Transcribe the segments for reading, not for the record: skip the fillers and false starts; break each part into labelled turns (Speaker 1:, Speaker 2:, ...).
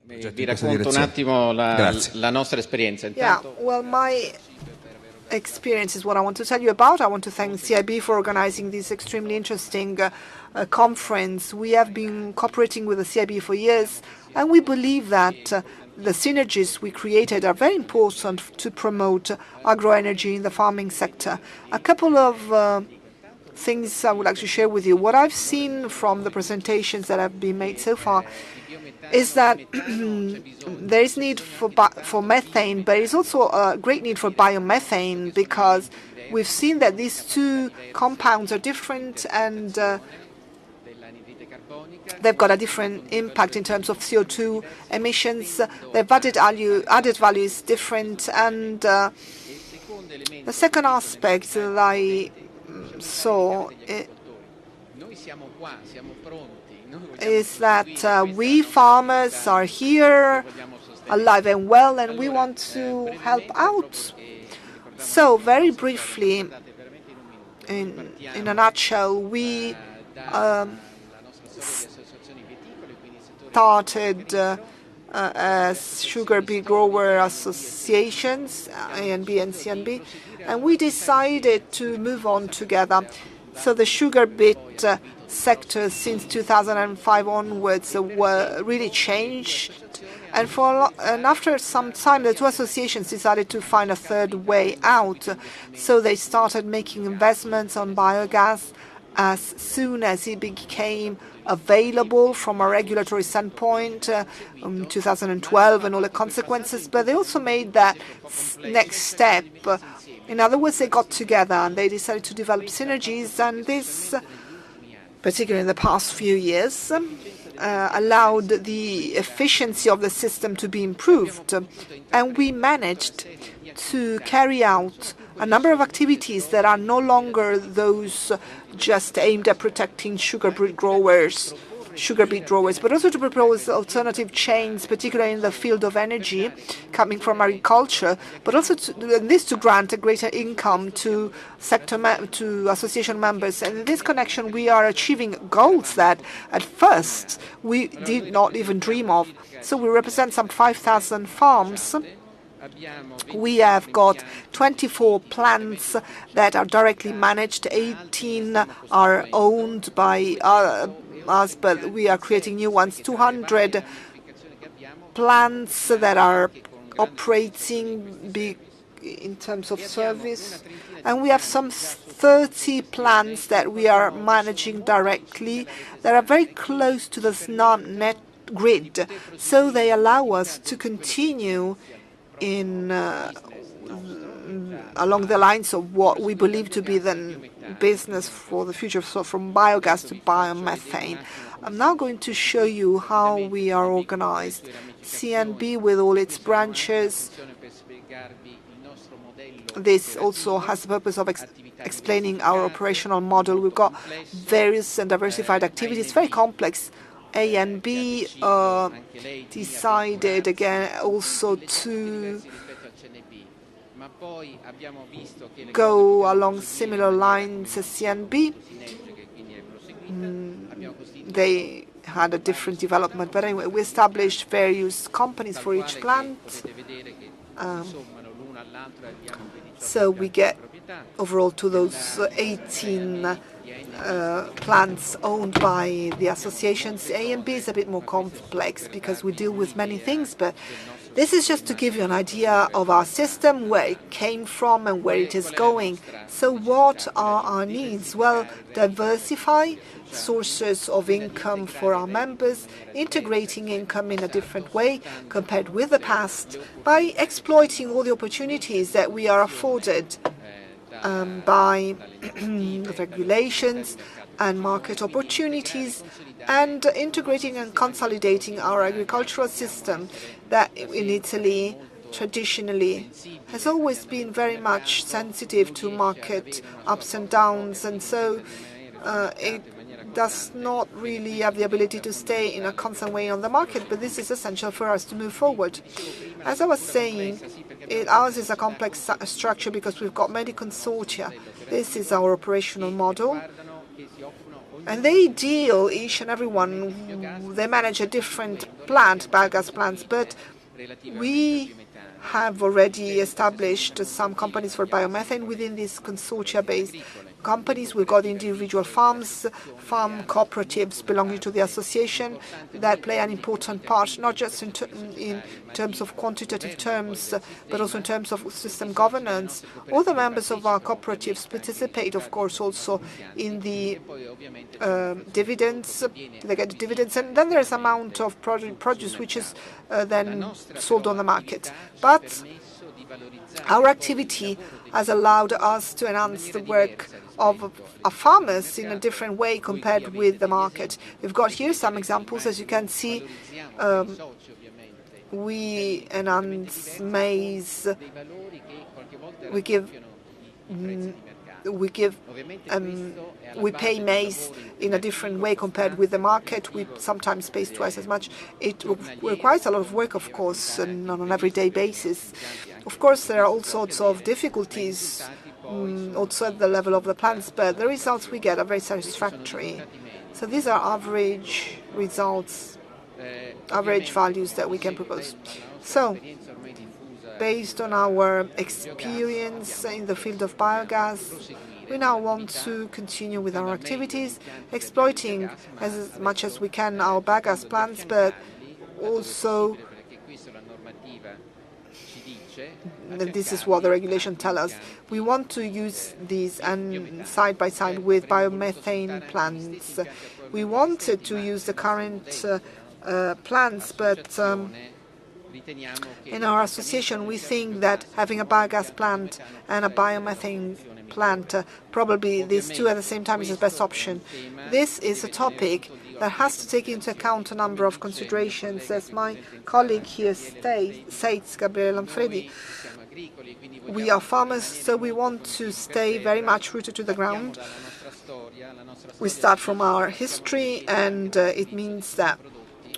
Speaker 1: Vi racconto un attimo la nostra esperienza.
Speaker 2: Yeah, well, my experience is what I want to tell you about. I want to thank CIB for organizing this extremely interesting conference. We have been cooperating with the CIB for years, and we believe that the synergies we created are very important to promote agroenergy in the farming sector. A couple of things I would like to share with you. What I've seen from the presentations that have been made so far is that there is need for methane, but there is also a great need for biomethane, because we've seen that these two compounds are different and they've got a different impact in terms of CO2 emissions. Their added value is different. And the second aspect that I saw is that we farmers are here, alive and well, and we want to help out. So very briefly, in a nutshell, we started as sugar beet grower associations, A&B and CNB, and we decided to move on together. So the sugar beet sector since 2005 onwards were really changed, and after some time the two associations decided to find a third way out. So they started making investments on biogas as soon as it became available from a regulatory standpoint, 2012 and all the consequences. But they also made that next step. In other words, they got together and they decided to develop synergies, and this, particularly in the past few years, allowed the efficiency of the system to be improved. And we managed to carry out a number of activities that are no longer those just aimed at protecting sugar beet growers, but also to propose alternative chains, particularly in the field of energy coming from agriculture, but also to grant a greater income to to association members. And in this connection, we are achieving goals that at first we did not even dream of. So we represent some 5,000 farms. We have got 24 plants that are directly managed, 18 are owned by us, but we are creating new ones, 200 plants that are operating in terms of service, and we have some 30 plants that we are managing directly that are very close to the smart net grid, so they allow us to continue along the lines of what we believe to be the business for the future, so from biogas to biomethane. I'm now going to show you how we are organized. CNB with all its branches. This also has the purpose of explaining our operational model. We've got various and diversified activities, very complex. A&B decided again also to go along similar lines as CNB. They had a different development, but anyway, we established various companies for each plant. So we get overall to those 18 plants owned by the associations. A&B is a bit more complex because we deal with many things, but this is just to give you an idea of our system, where it came from and where it is going. So what are our needs? Well, diversify sources of income for our members, integrating income in a different way compared with the past by exploiting all the opportunities that we are afforded by regulations and market opportunities, and integrating and consolidating our agricultural system that in Italy traditionally has always been very much sensitive to market ups and downs, and so it does not really have the ability to stay in a constant way on the market, but this is essential for us to move forward. As I was saying, ours is a complex structure because we've got many consortia. This is our operational model. And they deal, each and every one, they manage a different plant, biogas plants, but we have already established some companies for biomethane within this consortia-based companies. We've got individual farms, farm cooperatives belonging to the association that play an important part, not just in terms of quantitative terms, but also in terms of system governance. All the members of our cooperatives participate, of course, also in the dividends. They get dividends, and then there's amount of produce which is then sold on the market. But our activity has allowed us to enhance the work of farmers in a different way compared with the market. We've got here some examples. As you can see, we enhance maize, we pay maize in a different way compared with the market. We sometimes pay twice as much. It requires a lot of work, of course, and on an everyday basis. Of course, there are all sorts of difficulties also at the level of the plants, but the results we get are very satisfactory. So these are average results, average values that we can propose. So, based on our experience in the field of biogas, we now want to continue with our activities, exploiting as much as we can our biogas plants, but also, this is what the regulation tells us, we want to use these and side by side with biomethane plants. We wanted to use the current plants, but in our association we think that having a biogas plant and a biomethane plant, probably these two at the same time is the best option. This is a topic that has to take into account a number of considerations. As my colleague here states, Gabriele Lanfredi, we are farmers, so we want to stay very much rooted to the ground. We start from our history, and it means that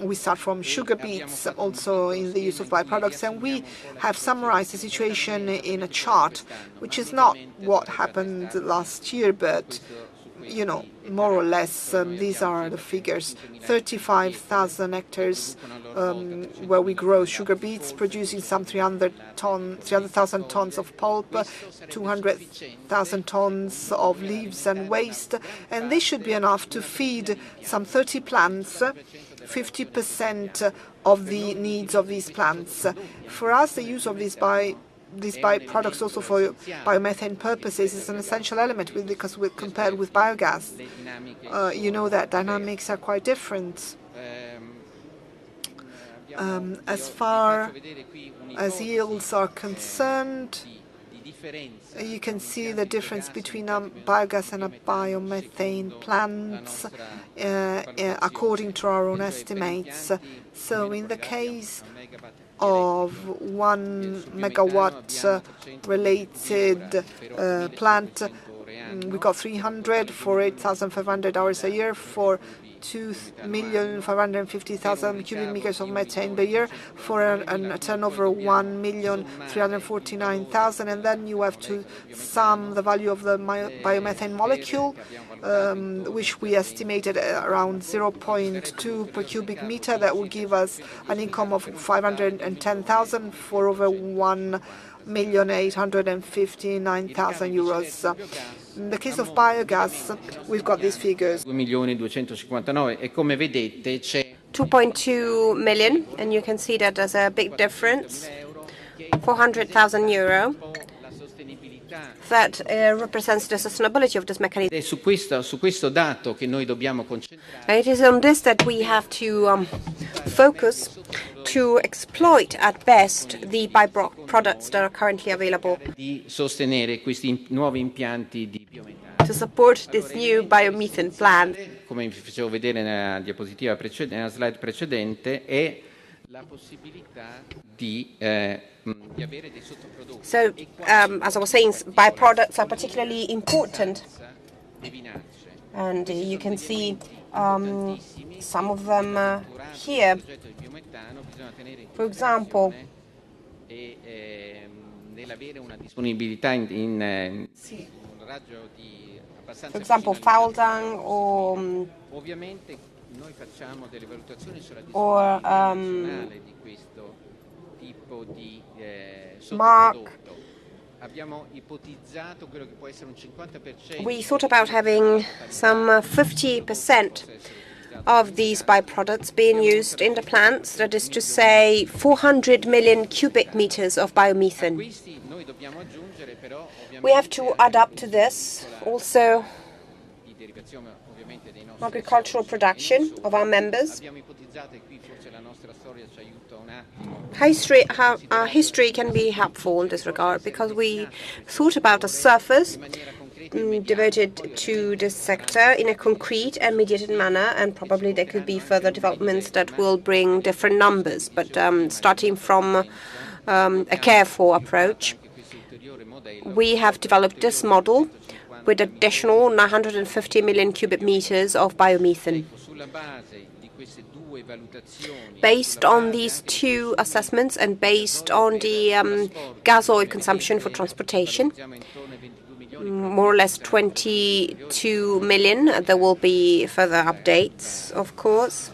Speaker 2: we start from sugar beets, also in the use of byproducts, and we have summarized the situation in a chart, which is not what happened last year, but more or less, these are the figures. 35,000 hectares where we grow sugar beets, producing some 300,000 tons of pulp, 200,000 tons of leaves and waste, and this should be enough to feed some 30 plants, 50% of the needs of these plants. For us, the use of these byproducts also for biomethane purposes is an essential element because compared with biogas, you know that dynamics are quite different. As far as yields are concerned, you can see the difference between a biogas and a biomethane plants according to our own estimates. So in the case of 1 megawatt related plant, we got 300 for 8,500 hours a year, for 2,550,000 cubic meters of methane per year, for a turnover of 1,349,000, and then you have to sum the value of the biomethane molecule, which we estimated around 0.2 per cubic meter. That will give us an income of 510,000 for over 1,859,000 euros. In the case of biogas, we've got these figures.
Speaker 3: 2.2 million, and you can see that there's a big difference, 400,000 euro. That represents the sustainability of this mechanism. And it is on this that we have to focus to exploit at best the byproducts that are currently available, to support this new biomethane plant.
Speaker 1: Come vi facevo vedere nella diapositiva nella slide precedente, è la possibilità di avere dei sottoprodotti.
Speaker 3: So, as I was saying, byproducts are particularly important, and you can see some of them here. For example,
Speaker 1: nell'avere una disponibilità in un raggio di
Speaker 3: for example, foul dung or mark. We thought about having some 50% of these byproducts being used in the plants, that is to say 400 million cubic meters of biomethane. We have to add up to this also agricultural production of our members. Our history can be helpful in this regard, because we thought about a surface devoted to this sector in a concrete and mediated manner, and probably there could be further developments that will bring different numbers, but starting from a careful approach, we have developed this model with additional 950 million cubic meters of biomethane. Based on these two assessments and based on the gas oil consumption for transportation, more or less 22 million. There will be further updates, of course.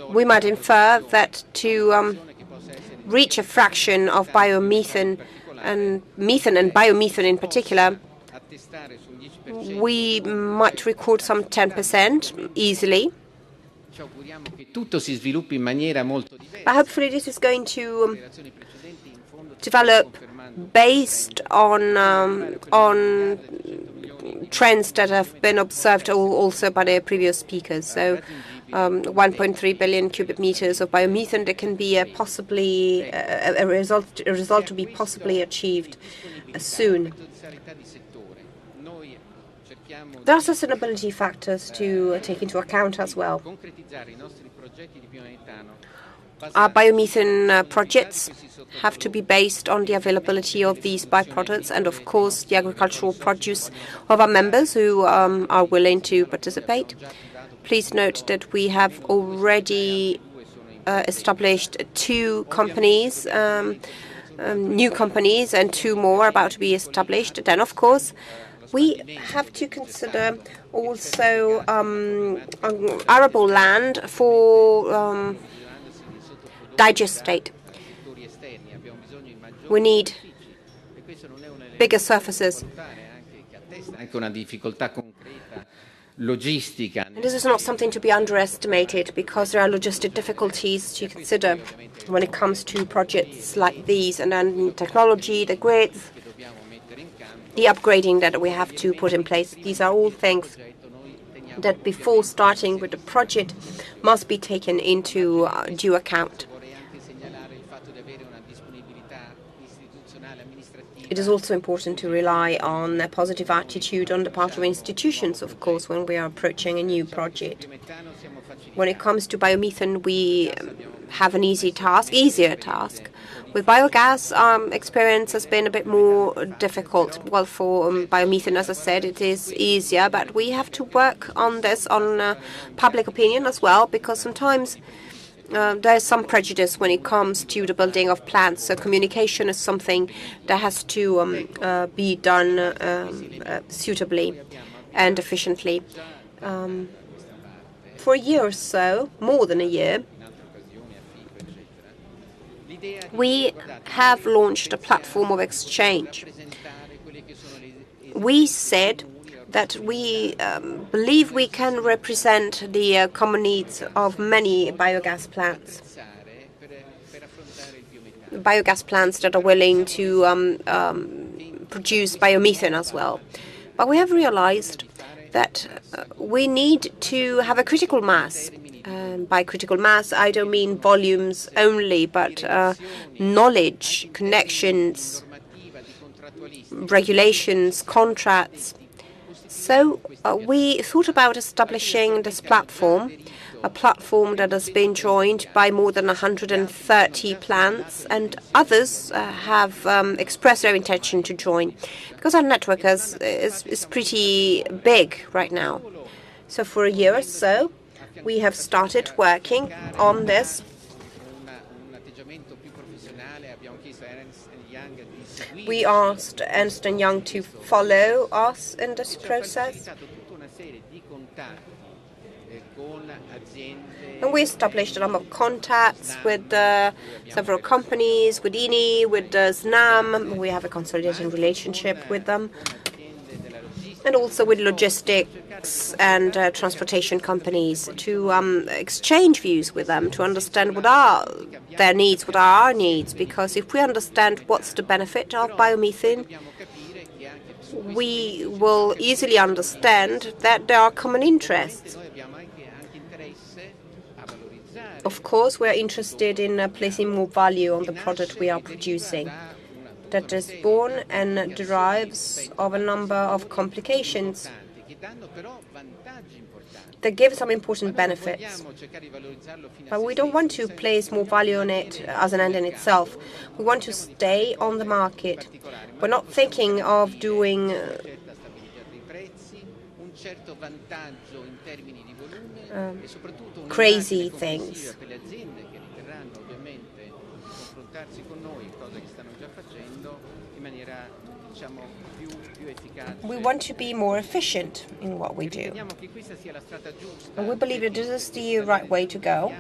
Speaker 3: We might infer that to reach a fraction of biomethane and methane and biomethane in particular, we might record some 10% easily. But hopefully this is going to develop based on trends that have been observed also by the previous speakers. So 1.3 billion cubic meters of biomethane, that can be a result to be possibly achieved soon. There are sustainability factors to take into account as well. Our biomethane projects have to be based on the availability of these byproducts and, of course, the agricultural produce of our members who are willing to participate. Please note that we have already established 2 companies, new companies, and 2 more are about to be established. Then, of course, we have to consider also arable land for digestate. We need bigger surfaces. And this is not something to be underestimated, because there are logistic difficulties to consider when it comes to projects like these, and then technology, the grids, the upgrading that we have to put in place. These are all things that before starting with the project must be taken into due account. It is also important to rely on a positive attitude on the part of institutions, of course, when we are approaching a new project. When it comes to biomethane, we have an easier task. With biogas, experience has been a bit more difficult. Well, for biomethane, as I said, it is easier, but we have to work on this, on public opinion as well, because sometimes there is some prejudice when it comes to the building of plants. So communication is something that has to be done suitably and efficiently. For a year or so, more than a year, we have launched a platform of exchange. We said that we believe we can represent the common needs of many biogas plants. Biogas plants that are willing to produce biomethane as well. But we have realized that we need to have a critical mass. By critical mass, I don't mean volumes only, but knowledge, connections, regulations, contracts. So we thought about establishing this platform, a platform that has been joined by more than 130 plants, and others have expressed their intention to join, because our network is pretty big right now. So for a year or so, we have started working on this We asked Ernst & Young to follow us in this process. And we established a number of contacts with several companies, with INI, with SNAM. We have a consolidated relationship with them. And also with logistics and transportation companies to exchange views with them, to understand what are their needs, what are our needs. Because if we understand what's the benefit of biomethane, we will easily understand that there are common interests. Of course, we're interested in placing more value on the product we are producing. That is born and derives of a number of complications that give some important benefits. But we don't want to place more value on it as an end in itself. We want to stay on the market. We're not thinking of doing crazy things. We want to be more efficient in what we do. And we believe that this is the right way to go.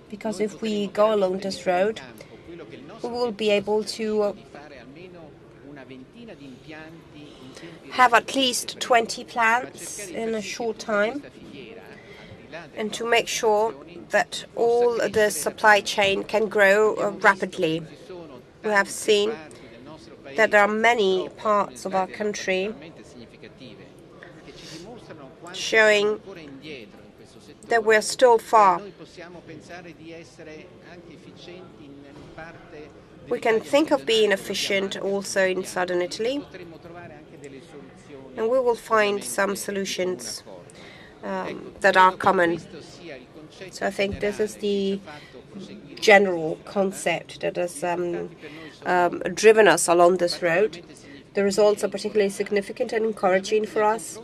Speaker 3: Because if we go along this road, we will be able to have at least 20 plants in a short time, and to make sure that all the supply chain can grow rapidly. We have seen that there are many parts of our country showing that we're still far. We can think of being efficient also in southern Italy, and we will find some solutions that are common. So I think this is the general concept that has driven us along this road. The results are particularly significant and encouraging for us.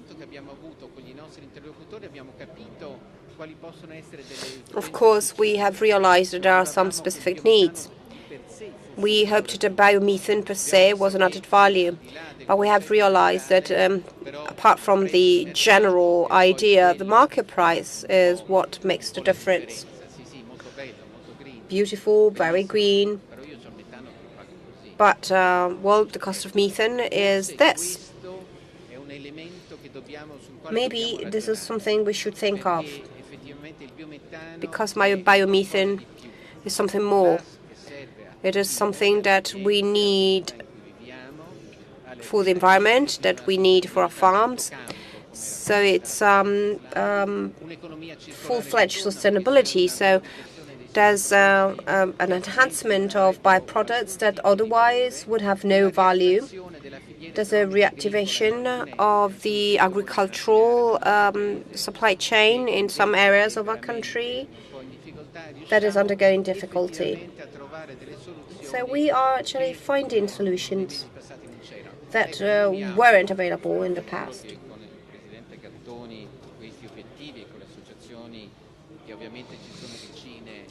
Speaker 3: Of course, we have realized that there are some specific needs. We hoped that biomethane per se was an added value, but we have realized that apart from the general idea, the market price is what makes the difference. Beautiful, very green, but well, the cost of methane is this. Maybe this is something we should think of, because biomethane is something more. It is something that we need for the environment, that we need for our farms. So it's full-fledged sustainability. So there's an enhancement of byproducts that otherwise would have no value. There's a reactivation of the agricultural supply chain in some areas of our country that is undergoing difficulty. So we are actually finding solutions that weren't available in the past.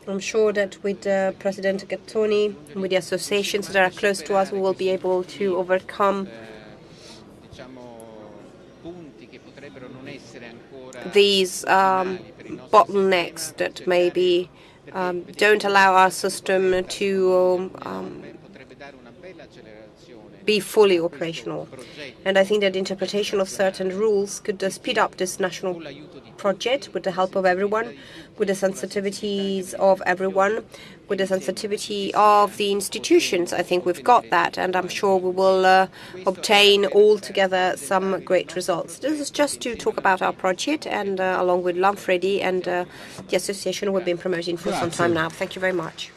Speaker 3: I'm sure that with President Gattoni, with the associations that are close to us, we will be able to overcome these bottlenecks that maybe don't allow our system to be fully operational. And I think that the interpretation of certain rules could speed up this national project with the help of everyone, with the sensitivities of everyone, with the sensitivity of the institutions. I think we've got that, and I'm sure we will obtain all together some great results. This is just to talk about our project, and along with Lanfredi and the association we've been promoting for some time now. Thank you very much.